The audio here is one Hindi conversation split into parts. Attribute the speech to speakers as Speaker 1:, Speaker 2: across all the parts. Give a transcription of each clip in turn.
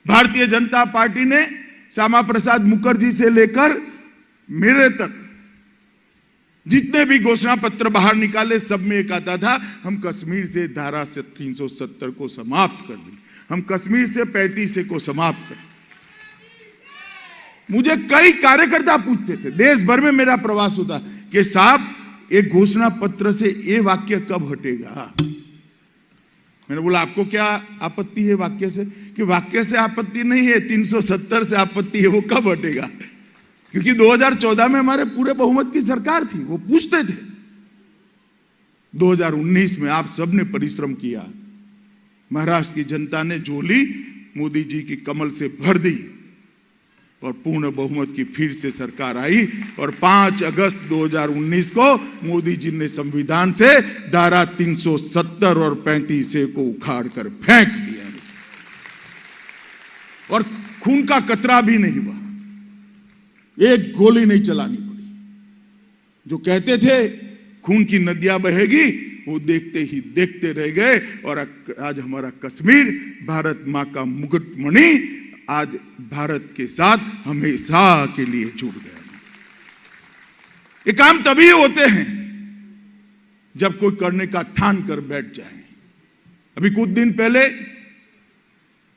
Speaker 1: भारतीय जनता पार्टी ने श्यामा प्रसाद मुखर्जी से लेकर मेरे तक जितने भी घोषणा पत्र बाहर निकाले, सब में एक आता था, हम कश्मीर से धारा 370 को समाप्त कर दें, हम कश्मीर से 35 को समाप्त कर दें। मुझे कई कार्यकर्ता पूछते थे, देश भर में मेरा प्रवास होता कि साहब एक घोषणा पत्र से ये वाक्य कब हटेगा। मैंने बोला आपको क्या आपत्ति है वाक्य से? कि वाक्य से आपत्ति नहीं है, 370 से आपत्ति है, वो कब हटेगा? क्योंकि 2014 में हमारे पूरे बहुमत की सरकार थी, वो पूछते थे। 2019 में आप सबने परिश्रम किया, महाराष्ट्र की जनता ने झोली मोदी जी की कमल से भर दी और पूर्ण बहुमत की फिर से सरकार आई और 5 अगस्त 2019 को मोदी जी ने संविधान से धारा 370 और 35 को उखाड़ कर फेंक दिया और खून का कतरा भी नहीं हुआ, एक गोली नहीं चलानी पड़ी। जो कहते थे खून की नदियां बहेगी, वो देखते ही देखते रह गए और आज हमारा कश्मीर भारत मां का मुकुटमणि आज भारत के साथ हमेशा के लिए जुड़ गया। ये काम तभी होते हैं जब कोई करने का ठान कर बैठ जाए। अभी कुछ दिन पहले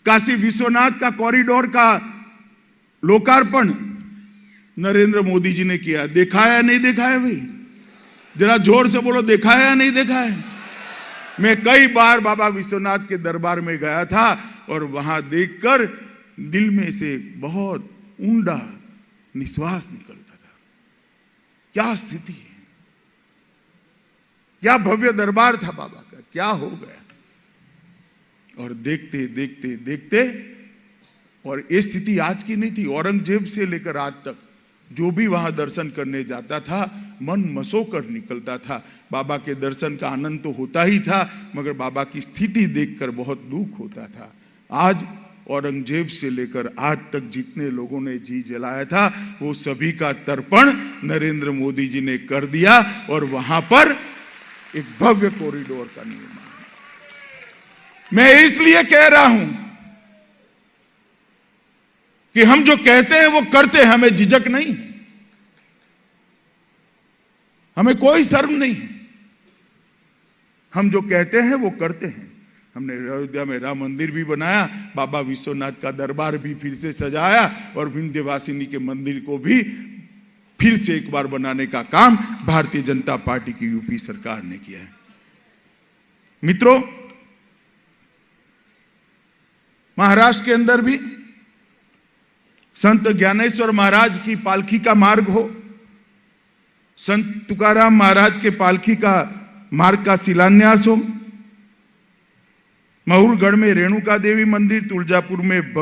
Speaker 1: काशी विश्वनाथ का कॉरिडोर का लोकार्पण नरेंद्र मोदी जी ने किया। देखा है या नहीं देखा है भाई? जरा जोर से बोलो, देखा है या नहीं देखा है? मैं कई बार बाबा विश्वनाथ के दरबार में गया था और वहां देखकर दिल में से बहुत ऊंडा निश्वास निकलता था। क्या स्थिति है, क्या भव्य दरबार था बाबा का, क्या हो गया। और देखते देखते देखते, और ये स्थिति आज की नहीं थी, औरंगजेब से लेकर आज तक जो भी वहां दर्शन करने जाता था मन मसोकर निकलता था। बाबा के दर्शन का आनंद तो होता ही था, मगर बाबा की स्थिति देखकर बहुत दुख होता था। आज औरंगजेब से लेकर आज तक जितने लोगों ने जी जलाया था, वो सभी का तर्पण नरेंद्र मोदी जी ने कर दिया और वहां पर एक भव्य कॉरिडोर का निर्माण। मैं इसलिए कह रहा हूं कि हम जो कहते हैं वो करते हैं, हमें झिझक नहीं, हमें कोई शर्म नहीं। हम जो कहते हैं वो करते हैं। हमने अयोध्या में राम मंदिर भी बनाया, बाबा विश्वनाथ का दरबार भी फिर से सजाया और विंध्यवासिनी के मंदिर को भी फिर से एक बार बनाने का काम भारतीय जनता पार्टी की यूपी सरकार ने किया है। मित्रों, महाराष्ट्र के अंदर भी संत ज्ञानेश्वर महाराज की पालकी का मार्ग हो, संत तुकाराम महाराज के पालकी का मार्ग का शिलान्यास हो, महुरगढ़ में रेणुका देवी मंदिर, तुलजापुर में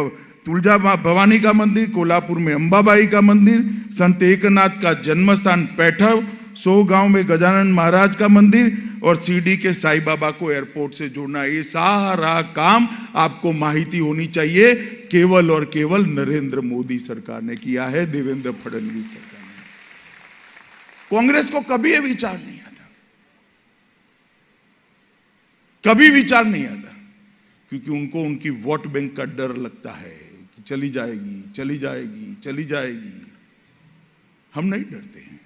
Speaker 1: तुलजा भवानी का मंदिर, कोल्हापुर में अंबाबाई का मंदिर, संत एकनाथ का जन्म स्थान पैठव, 100 गांव में गजानन महाराज का मंदिर और सीडी के साईं बाबा को एयरपोर्ट से जोड़ना, ये सारा काम आपको माहिती होनी चाहिए केवल और केवल नरेंद्र मोदी सरकार ने किया है, देवेंद्र फडणवीस सरकार ने। कांग्रेस को कभी यह विचार नहीं आता, कभी विचार नहीं आता, क्योंकि उनको उनकी वोट बैंक का डर लगता है कि चली जाएगी चली जाएगी चली जाएगी। हम नहीं डरते हैं।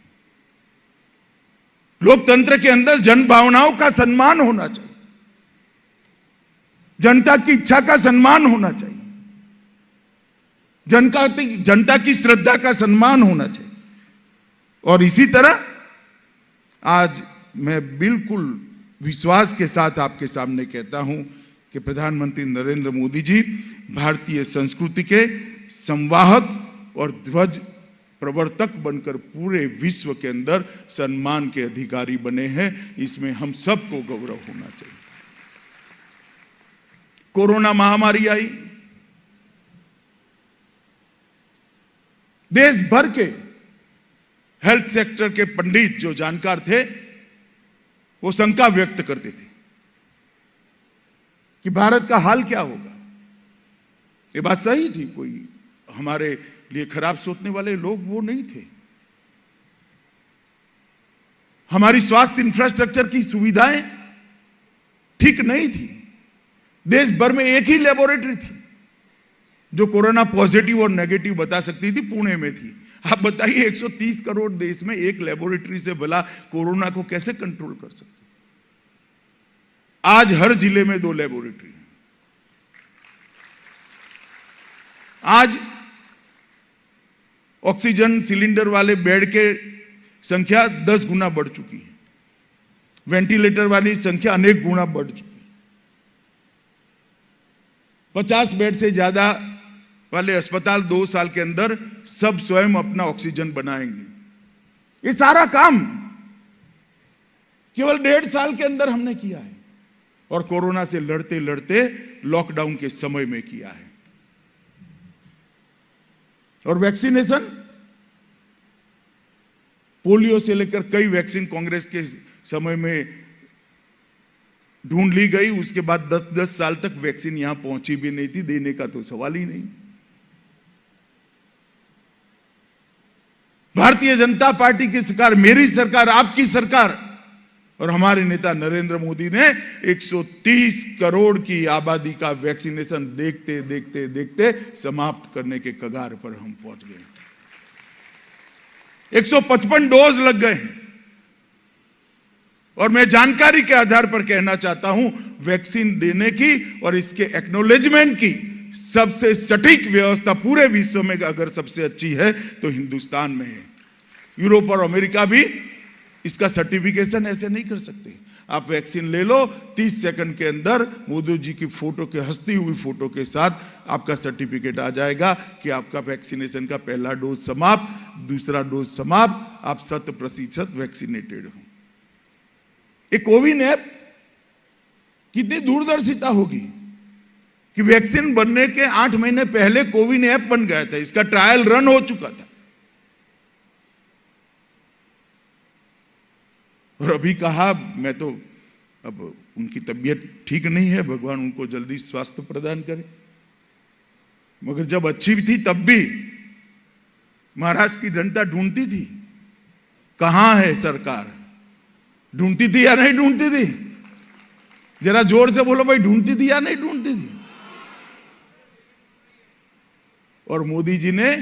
Speaker 1: लोकतंत्र के अंदर जन भावनाओं का सम्मान होना चाहिए, जनता की इच्छा का सम्मान होना चाहिए, जनता की श्रद्धा का सम्मान होना चाहिए। और इसी तरह आज मैं बिल्कुल विश्वास के साथ आपके सामने कहता हूं कि प्रधानमंत्री नरेंद्र मोदी जी भारतीय संस्कृति के संवाहक और ध्वज प्रवर्तक बनकर पूरे विश्व के अंदर सम्मान के अधिकारी बने हैं। इसमें हम सबको गौरव होना चाहिए। कोरोना महामारी आई, देश भर के हेल्थ सेक्टर के पंडित जो जानकार थे वो शंका व्यक्त करते थे कि भारत का हाल क्या होगा। ये बात सही थी, कोई हमारे लिए खराब सोचने वाले लोग वो नहीं थे। हमारी स्वास्थ्य इंफ्रास्ट्रक्चर की सुविधाएं ठीक नहीं थी। देश भर में एक ही लेबोरेटरी थी जो कोरोना पॉजिटिव और नेगेटिव बता सकती थी, पुणे में थी। आप बताइए 130 करोड़ देश में एक लेबोरेटरी से भला कोरोना को कैसे कंट्रोल कर सकते? आज हर जिले में 2 लेबोरेटरी है। आज ऑक्सीजन सिलेंडर वाले बेड के संख्या 10 गुना बढ़ चुकी है। वेंटिलेटर वाली संख्या अनेक गुना बढ़ चुकी है। 50 बेड से ज्यादा वाले अस्पताल 2 साल के अंदर सब स्वयं अपना ऑक्सीजन बनाएंगे। ये सारा काम केवल 1.5 साल के अंदर हमने किया है और कोरोना से लड़ते लड़ते लॉकडाउन के समय में किया है। और वैक्सीनेशन, पोलियो से लेकर कई वैक्सीन कांग्रेस के समय में ढूंढ ली गई, उसके बाद 10-10 साल तक वैक्सीन यहां पहुंची भी नहीं थी, देने का तो सवाल ही नहीं। भारतीय जनता पार्टी की सरकार, मेरी सरकार, आपकी सरकार और हमारे नेता नरेंद्र मोदी ने 130 करोड़ की आबादी का वैक्सीनेशन देखते देखते देखते समाप्त करने के कगार पर हम पहुंच गए। 155 डोज लग गए और मैं जानकारी के आधार पर कहना चाहता हूं, वैक्सीन देने की और इसके एक्नॉलेजमेंट की सबसे सटीक व्यवस्था पूरे विश्व में अगर सबसे अच्छी है तो हिंदुस्तान में है। यूरोप और अमेरिका भी इसका सर्टिफिकेशन ऐसे नहीं कर सकते। आप वैक्सीन ले लो, 30 सेकंड के अंदर मोदी जी की फोटो के, हंसती हुई फोटो के साथ आपका सर्टिफिकेट आ जाएगा कि आपका वैक्सीनेशन का पहला डोज समाप्त, दूसरा डोज समाप्त, आप 100% वैक्सीनेटेड हो। ये कोविन ऐप कितनी दूरदर्शिता होगी कि वैक्सीन बनने के 8 महीने पहले कोविन ऐप बन गया था, इसका ट्रायल रन हो चुका था। और अभी कहा, मैं तो अब उनकी तबीयत ठीक नहीं है, भगवान उनको जल्दी स्वास्थ्य प्रदान करे, मगर जब अच्छी थी तब भी महाराष्ट्र की जनता ढूंढती थी, कहां है सरकार? ढूंढती थी या नहीं ढूंढती थी? जरा जोर से बोलो भाई, ढूंढती थी या नहीं ढूंढती थी? और मोदी जी ने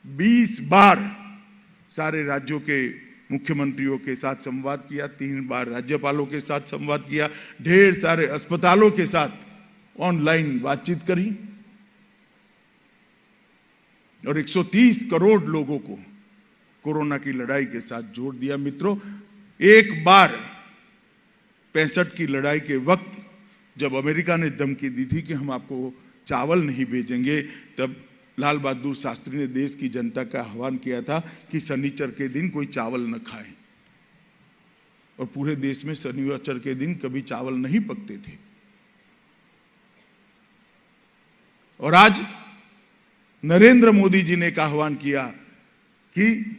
Speaker 1: 20 बार सारे राज्यों के मुख्यमंत्रियों के साथ संवाद किया, 3 बार राज्यपालों के साथ संवाद किया, ढेर सारे अस्पतालों के साथ ऑनलाइन बातचीत करी और 130 करोड़ लोगों को कोरोना की लड़ाई के साथ जोड़ दिया। मित्रों, एक बार 65 की लड़ाई के वक्त जब अमेरिका ने धमकी दी थी कि हम आपको चावल नहीं भेजेंगे, तब लाल बहादुर शास्त्री ने देश की जनता का आह्वान किया था कि शनिचर के दिन कोई चावल न खाए, और पूरे देश में शनिचर के दिन कभी चावल नहीं पकते थे। और आज नरेंद्र मोदी जी ने एक आह्वान किया कि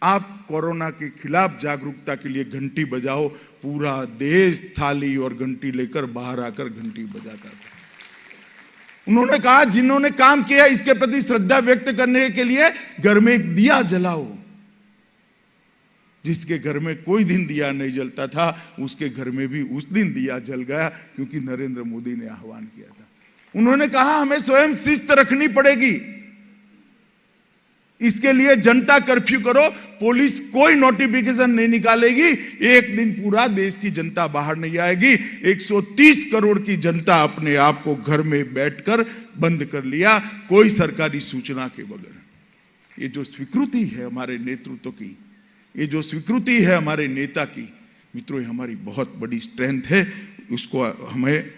Speaker 1: आप कोरोना के खिलाफ जागरूकता के लिए घंटी बजाओ। पूरा देश थाली और घंटी लेकर बाहर आकर घंटी बजाता था। उन्होंने कहा, जिन्होंने काम किया इसके प्रति श्रद्धा व्यक्त करने के लिए घर में एक दिया जलाओ। जिसके घर में कोई दिन दिया नहीं जलता था, उसके घर में भी उस दिन दिया जल गया, क्योंकि नरेंद्र मोदी ने आह्वान किया था। उन्होंने कहा, हमें स्वयं शिस्त रखनी पड़ेगी, इसके लिए जनता कर्फ्यू करो, पुलिस कोई नोटिफिकेशन नहीं निकालेगी, एक दिन पूरा देश की जनता बाहर नहीं आएगी। 130 करोड़ की जनता अपने आप को घर में बैठकर बंद कर लिया, कोई सरकारी सूचना के बगैर। ये जो स्वीकृति है हमारे नेतृत्व की, ये जो स्वीकृति है हमारे नेता की, मित्रों, ये हमारी बहुत बड़ी स्ट्रेंथ है। उसको हमें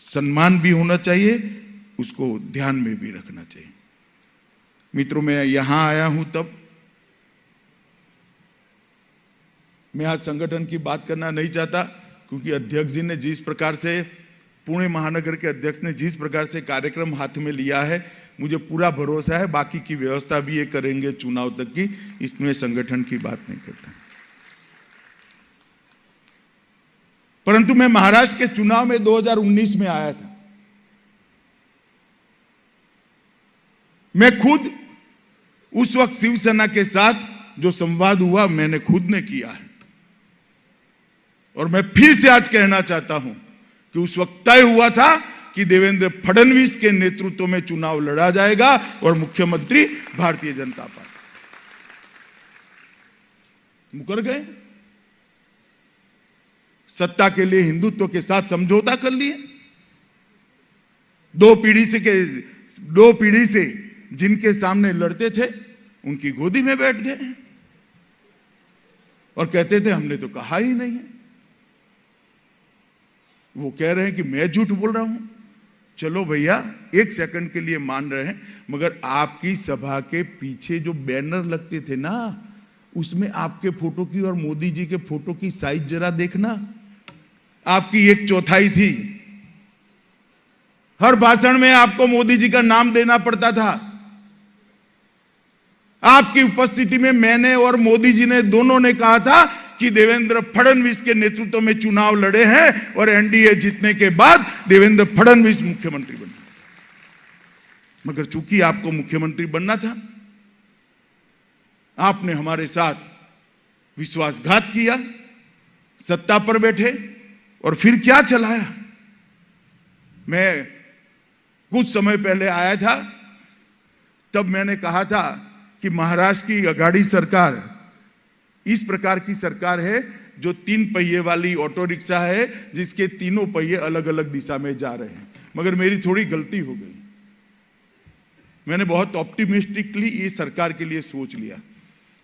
Speaker 1: सम्मान भी होना चाहिए, उसको ध्यान में भी रखना चाहिए। मित्रों, मैं यहां आया हूं तब मैं आज संगठन की बात करना नहीं चाहता, क्योंकि अध्यक्ष जी ने जिस प्रकार से, पुणे महानगर के अध्यक्ष ने जिस प्रकार से कार्यक्रम हाथ में लिया है, मुझे पूरा भरोसा है बाकी की व्यवस्था भी ये करेंगे चुनाव तक की, इसमें संगठन की बात नहीं करता। परंतु मैं महाराष्ट्र के चुनाव में 2019 में आया था। मैं खुद उस वक्त शिवसेना के साथ जो संवाद हुआ मैंने खुद ने किया है, और मैं फिर से आज कहना चाहता हूं कि उस वक्त तय हुआ था कि कि देवेंद्र फडणवीस के नेतृत्व में चुनाव लड़ा जाएगा और मुख्यमंत्री भारतीय जनता पार्टी। मुकर गए, सत्ता के लिए हिंदुत्व के साथ समझौता कर लिए। दो पीढ़ी से जिनके सामने लड़ते थे उनकी गोदी में बैठ गए और कहते थे हमने तो कहा ही नहीं है। वो कह रहे हैं कि मैं झूठ बोल रहा हूं। चलो भैया, एक सेकंड के लिए मान रहे हैं, मगर आपकी सभा के पीछे जो बैनर लगते थे ना, उसमें आपके फोटो की और मोदी जी के फोटो की साइज जरा देखना, आपकी 1/4 थी। हर भाषण में आपको मोदी जी का नाम देना पड़ता था। आपकी उपस्थिति में मैंने और मोदी जी ने दोनों ने कहा था कि देवेंद्र फडणवीस के नेतृत्व में चुनाव लड़े हैं और एनडीए जीतने के बाद देवेंद्र फडणवीस मुख्यमंत्री बने। मगर चूंकि आपको मुख्यमंत्री बनना था, आपने हमारे साथ विश्वासघात किया, सत्ता पर बैठे और फिर क्या चलाया। मैं कुछ समय पहले आया था, तब मैंने कहा था कि महाराष्ट्र की अघाड़ी सरकार इस प्रकार की सरकार है जो 3 पहिए वाली ऑटो रिक्शा है, जिसके तीनों पहिए अलग अलग दिशा में जा रहे हैं। मगर मेरी थोड़ी गलती हो गई, मैंने बहुत ऑप्टिमिस्टिकली इस सरकार के लिए सोच लिया।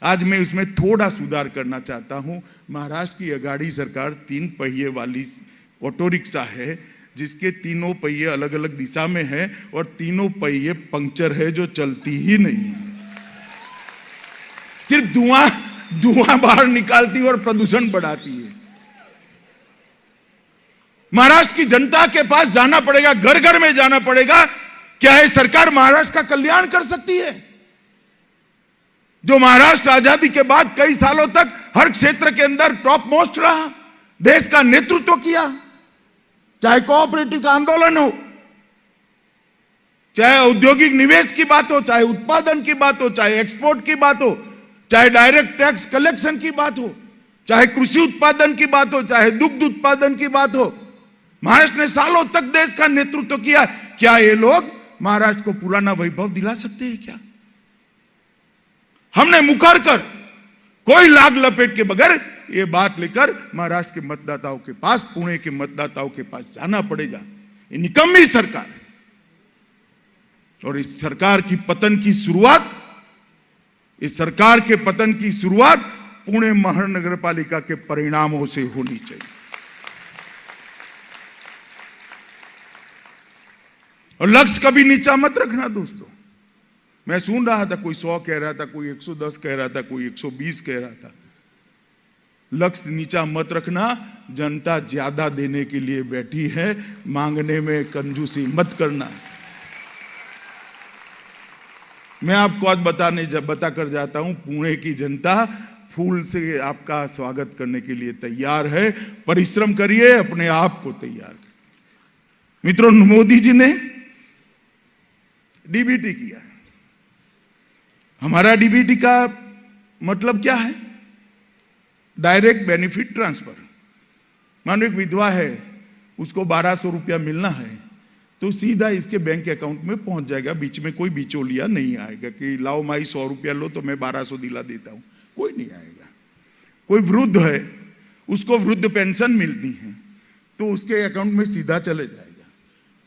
Speaker 1: आज मैं उसमें थोड़ा सुधार करना चाहता हूं। महाराष्ट्र की अघाड़ी सरकार 3 पहिए वाली ऑटो रिक्शा है, जिसके तीनों पहिए अलग अलग दिशा में है और तीनों पहिए पंक्चर है, जो चलती ही नहीं है, सिर्फ धुआं बाहर निकालती है और प्रदूषण बढ़ाती है। महाराष्ट्र की जनता के पास जाना पड़ेगा, घर घर में जाना पड़ेगा। क्या यह सरकार महाराष्ट्र का कल्याण कर सकती है? जो महाराष्ट्र आजादी के बाद कई सालों तक हर क्षेत्र के अंदर टॉप मोस्ट रहा, देश का नेतृत्व किया, चाहे कोऑपरेटिव का आंदोलन हो, चाहे औद्योगिक निवेश की बात हो, चाहे उत्पादन की बात हो, चाहे एक्सपोर्ट की बात हो, चाहे डायरेक्ट टैक्स कलेक्शन की बात हो, चाहे कृषि उत्पादन की बात हो, चाहे दुग्ध उत्पादन की बात हो, महाराष्ट्र ने सालों तक देश का नेतृत्व किया। क्या ये लोग महाराष्ट्र को पुराना वैभव दिला सकते हैं क्या? हमने मुकर कर, कोई लाग लपेट के बगैर ये बात लेकर महाराष्ट्र के मतदाताओं के पास, पुणे के मतदाताओं के पास जाना पड़ेगा। ये निकम्मी सरकार है और इस सरकार की पतन की शुरुआत, इस सरकार के पतन की शुरुआत पुणे महानगर पालिका के परिणामों से होनी चाहिए। और लक्ष्य कभी नीचा मत रखना दोस्तों। मैं सुन रहा था, कोई 100 कह रहा था, कोई 110 कह रहा था, कोई 120 कह रहा था। लक्ष्य नीचा मत रखना, जनता ज्यादा देने के लिए बैठी है, मांगने में कंजूसी मत करना। मैं आपको आज बता कर जाता हूं, पुणे की जनता फूल से आपका स्वागत करने के लिए तैयार है। परिश्रम करिए, अपने आप को तैयार करिए। मित्रों, मोदी जी ने डीबीटी किया। हमारा डीबीटी का मतलब क्या है? Direct benefit transfer. मानो एक विधवा है, उसको 1200 रुपया मिलना है, तो सीधा इसके बैंक अकाउंट में पहुंच जाएगा। बीच में कोई बिचौलिया नहीं आएगा कि लाओ माई 100 रुपया लो तो मैं 1200 दिला देता हूं, कोई नहीं आएगा। कोई वृद्ध है, उसको वृद्ध पेंशन मिलती है, तो उसके अकाउंट में सीधा चले जाएगा।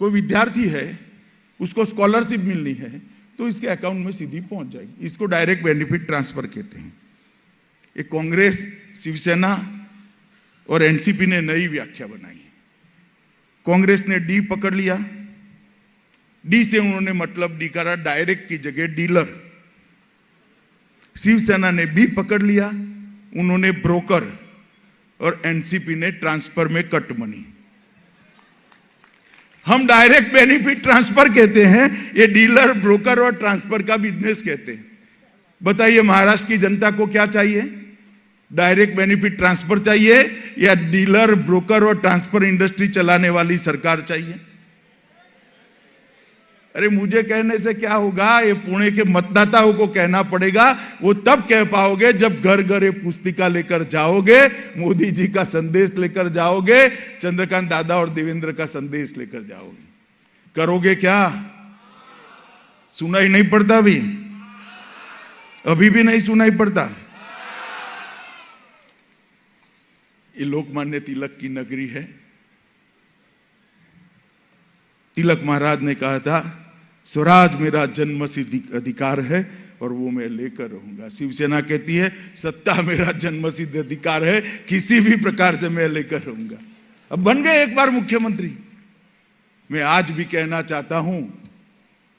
Speaker 1: कोई विद्यार्थी है, उसको स्कॉलरशिप मिलनी है, तो इसके अकाउंट में सीधी पहुंच जाएगी। इसको डायरेक्ट बेनिफिट ट्रांसफर कहते हैं। ये कांग्रेस, शिवसेना और एनसीपी ने नई व्याख्या बनाई है। कांग्रेस ने डी पकड़ लिया, डी से उन्होंने मतलब निकाला डायरेक्ट की जगह डीलर। शिवसेना ने बी पकड़ लिया, उन्होंने ब्रोकर, और एनसीपी ने ट्रांसफर में कट मनी। हम डायरेक्ट बेनिफिट ट्रांसफर कहते हैं, ये डीलर, ब्रोकर और ट्रांसफर का बिजनेस कहते हैं। बताइए महाराष्ट्र की जनता को क्या चाहिए? डायरेक्ट बेनिफिट ट्रांसफर चाहिए या डीलर, ब्रोकर और ट्रांसफर इंडस्ट्री चलाने वाली सरकार चाहिए? अरे मुझे कहने से क्या होगा, ये पुणे के मतदाताओं को कहना पड़ेगा। वो तब कह पाओगे जब घर घर ये पुस्तिका लेकर जाओगे, मोदी जी का संदेश लेकर जाओगे, चंद्रकांत दादा और देवेंद्र का संदेश लेकर जाओगे। करोगे क्या? सुनाई नहीं पड़ता अभी भी नहीं सुनाई पड़ता। ये लोकमान्य तिलक की नगरी है। तिलक महाराज ने कहा था, स्वराज मेरा जन्मसिद्ध अधिकार है और वो मैं लेकर रहूंगा। शिवसेना कहती है, सत्ता मेरा जन्मसिद्ध अधिकार है, किसी भी प्रकार से मैं लेकर रहूंगा। अब बन गए एक बार मुख्यमंत्री। मैं आज भी कहना चाहता हूं,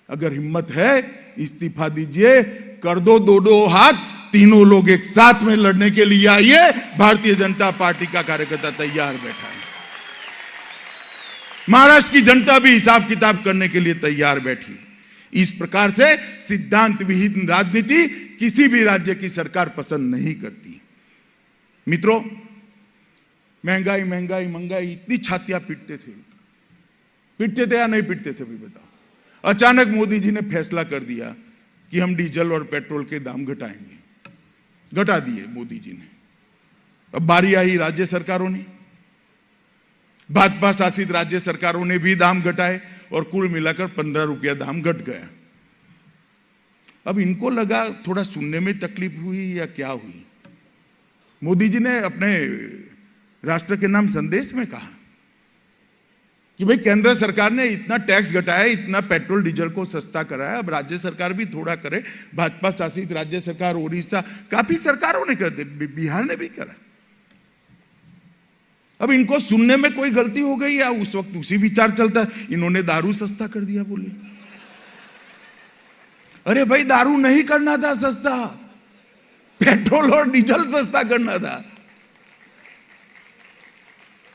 Speaker 1: अगर हिम्मत है इस्तीफा दीजिए, कर दो दो हाथ, तीनों लोग एक साथ में लड़ने के लिए आइए। भारतीय जनता पार्टी का कार्यकर्ता तैयार बैठा है। महाराष्ट्र की जनता भी हिसाब किताब करने के लिए तैयार बैठी। इस प्रकार से सिद्धांत विहीन राजनीति किसी भी राज्य की सरकार पसंद नहीं करती। मित्रों, महंगाई महंगाई महंगाई इतनी छातियां पीटते थे या नहीं पीटते थे? अभी बताओ। अचानक मोदी जी ने फैसला कर दिया कि हम डीजल और पेट्रोल के दाम घटाएंगे। घटा दिए मोदी जी ने। अब बारी आई राज्य सरकारों ने। भाजपा शासित राज्य सरकारों ने भी दाम घटाए और कुल मिलाकर 15 रुपया दाम घट गया। अब इनको लगा थोड़ा सुनने में तकलीफ हुई या क्या हुई। मोदी जी ने अपने राष्ट्र के नाम संदेश में कहा कि भाई केंद्र सरकार ने इतना टैक्स घटाया, इतना पेट्रोल डीजल को सस्ता कराया, अब राज्य सरकार भी थोड़ा करे। भाजपा शासित राज्य सरकार, ओडिशा, काफी सरकारों ने कर दिया, बिहार ने भी करा। अब इनको सुनने में कोई गलती हो गई या उस वक्त उसी विचार चलता है, इन्होंने दारू सस्ता कर दिया। बोले अरे भाई, दारू नहीं करना था सस्ता, पेट्रोल और डीजल सस्ता करना था।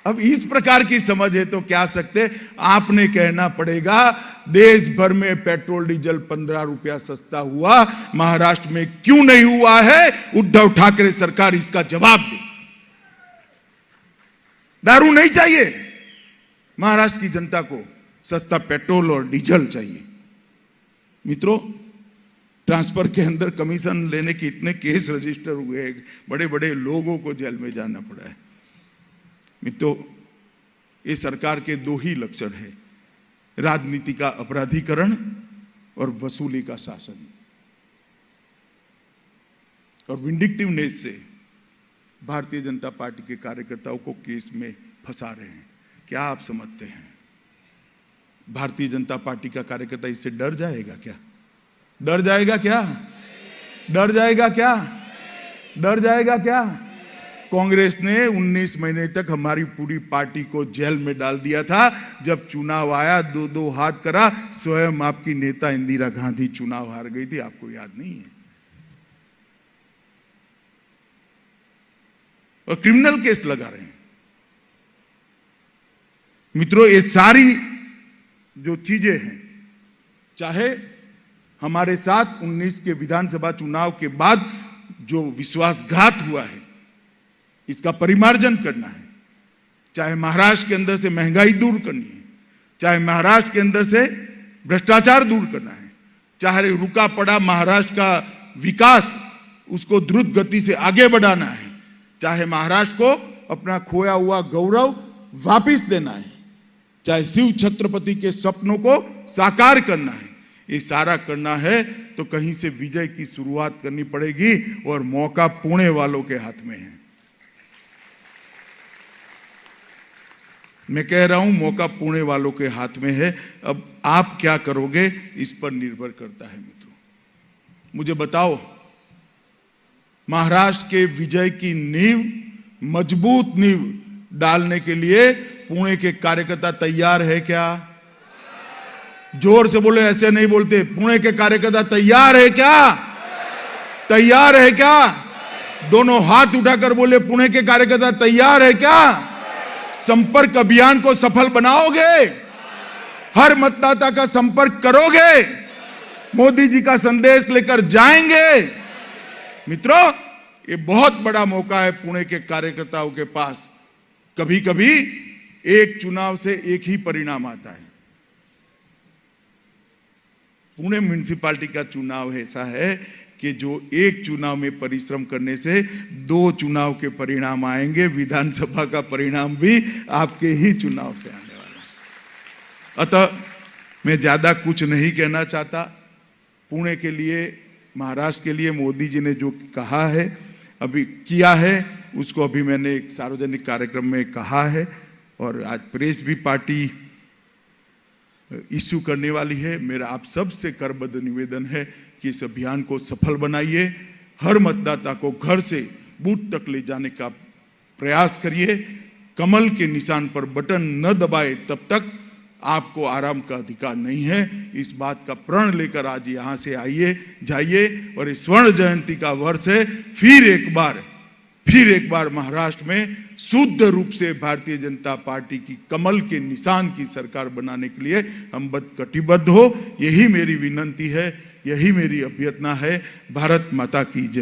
Speaker 1: अब इस प्रकार की समझ है तो क्या सकते, आपने कहना पड़ेगा देश भर में पेट्रोल डीजल 15 रुपया सस्ता हुआ, महाराष्ट्र में क्यों नहीं हुआ है? उद्धव ठाकरे सरकार इसका जवाब दे। दारू नहीं चाहिए, महाराष्ट्र की जनता को सस्ता पेट्रोल और डीजल चाहिए। मित्रों, ट्रांसफर के अंदर कमीशन लेने के इतने केस रजिस्टर हुए, बड़े बड़े लोगों को जेल में जाना पड़ा है। मित्रों, ये सरकार के दो ही लक्षण है, राजनीति का अपराधीकरण और वसूली का शासन। और विंडिक्टिवनेस से भारतीय जनता पार्टी के कार्यकर्ताओं को केस में फंसा रहे हैं। क्या आप समझते हैं भारतीय जनता पार्टी का कार्यकर्ता इससे डर जाएगा क्या? डर जाएगा क्या? डर जाएगा क्या? डर जाएगा क्या? कांग्रेस ने 19 महीने तक हमारी पूरी पार्टी को जेल में डाल दिया था। जब चुनाव आया, दो हाथ करा, स्वयं आपकी नेता इंदिरा गांधी चुनाव हार गई थी, आपको याद नहीं है? और क्रिमिनल केस लगा रहे हैं। मित्रों, ये सारी जो चीजें हैं, चाहे हमारे साथ 19 के विधानसभा चुनाव के बाद जो विश्वासघात हुआ है, इसका परिमार्जन करना है, चाहे महाराष्ट्र के अंदर से महंगाई दूर करनी है, चाहे महाराष्ट्र के अंदर से भ्रष्टाचार दूर करना है, चाहे रुका पड़ा महाराष्ट्र का विकास उसको द्रुत गति से आगे बढ़ाना है, चाहे महाराष्ट्र को अपना खोया हुआ गौरव वापिस देना है, चाहे शिव छत्रपति के सपनों को साकार करना है, ये सारा करना है तो कहीं से विजय की शुरुआत करनी पड़ेगी और मौका पुणे वालों के हाथ में है। मैं कह रहा हूं, मौका पुणे वालों के हाथ में है। अब आप क्या करोगे इस पर निर्भर करता है। मित्रों, मुझे बताओ, महाराष्ट्र के विजय की नींव, मजबूत नींव डालने के लिए पुणे के कार्यकर्ता तैयार है क्या? जोर से बोले, ऐसे नहीं बोलते। पुणे के कार्यकर्ता तैयार है क्या? तैयार है क्या? दोनों हाथ उठाकर बोले, पुणे के कार्यकर्ता तैयार है क्या? संपर्क अभियान को सफल बनाओगे? हर मतदाता का संपर्क करोगे? मोदी जी का संदेश लेकर जाएंगे? मित्रों, ये बहुत बड़ा मौका है पुणे के कार्यकर्ताओं के पास। कभी कभी एक चुनाव से एक ही परिणाम आता है। पुणे म्युनिसिपैलिटी का चुनाव ऐसा है कि जो एक चुनाव में परिश्रम करने से 2 चुनाव के परिणाम आएंगे। विधानसभा का परिणाम भी आपके ही चुनाव से आने वाला है। अतः मैं ज्यादा कुछ नहीं कहना चाहता। पुणे के लिए, महाराष्ट्र के लिए मोदी जी ने जो कहा है, अभी किया है, उसको अभी मैंने एक सार्वजनिक कार्यक्रम में कहा है और आज प्रेस भी पार्टी इश्यू करने वाली है। मेरा आप सबसे करबद्ध निवेदन है कि इस अभियान को सफल बनाइए, हर मतदाता को घर से बूथ तक ले जाने का प्रयास करिए। कमल के निशान पर बटन न दबाए तब तक आपको आराम का अधिकार नहीं है। इस बात का प्रण लेकर आज यहां से आइए, जाइए और इस स्वर्ण जयंती का वर्ष है। फिर एक बार महाराष्ट्र में शुद्ध रूप से भारतीय जनता पार्टी की कमल के निशान की सरकार बनाने के लिए हम कटिबद्ध हो। यही मेरी विनंती है, यही मेरी अभ्यर्थना है। भारत माता की जय।